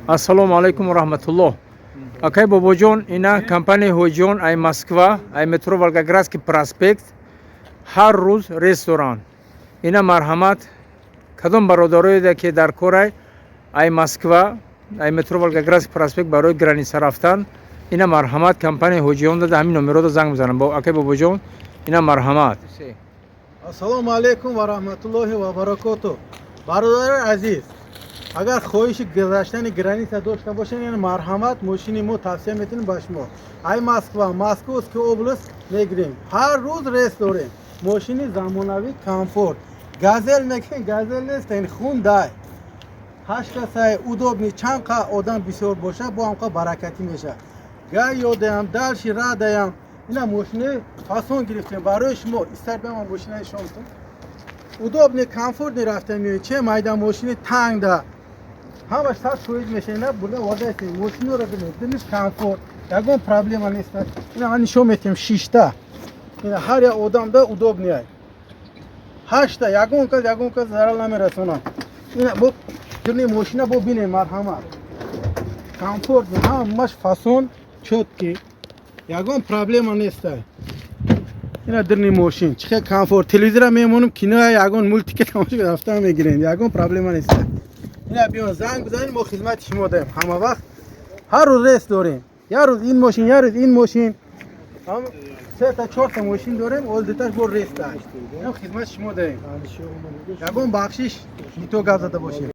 Assalomu alaykum va rahmatulloh. Akay bobojon, ina kompaniya Ho'jon ay Moskva, ay metro Volgogradskiy prospekt, har roz restoran. Ина марҳамат кадом бародароеде ки дар корай ай Москва, ай метро Волгоградskiy проспект барои граница рафтан, ина марҳамат компания Ho'jon дада ҳамин номерода занг бизанам. Бо акай бобоҷон, ина марҳамат. Ассалому алейкум ва рахматуллохи ва баракатуҳ. Бародари азиз, агар хоҳиши гузаштани граница дошта бошед, яъне марҳамат мошини мо тавсия метонем ба шумо. Ай Москва, Московский област мегирем. Ҳар рӯз рейс дорем. Мошини замонавӣ, комфорт. Газел мекин, газел нест, ин хундай. Ҳашкасай удобни, чанд қа одам бисёр боша, бо ҳамқа баракатӣ меша. Гай ёдаям, далши радаям. Ина мошини фасон гирифтем барои шумо. Истар бема мошинаи шонтон. Удобни, комфортни рафта меоед. Че майда мошини тангда. Ҳамаш 100% меша. Ина бурда вадастем. Мошиноро бинед. Диниш комфорт. Ягон проблема нест. Ина ман нишон метем 6та. Ина ҳар як одамда удобни ай. 8та. Ягон кас зарар намерасонад. Ина бо дини мошина бо бине марҳамат. Комфорт, ҳамаш фасон чотки. Ягон проблема нест. Ина дини мошин. Чихе комфорт. Телевизора мемонем, киноя ягон мультика тамошо рафта мегирем. Ягон проблема нест. Ина биён занг бизанед, мо хизмати шумо даем. Ҳама вақт ҳар рӯз рейс дорем. Як рӯз ин мошин, як рӯз ин мошин. 3 та 4 та мошин дорем, олдиташ бо рейс даем. Ина хизмати шумо даем. Ягон бахшиш бито гап зада бошед.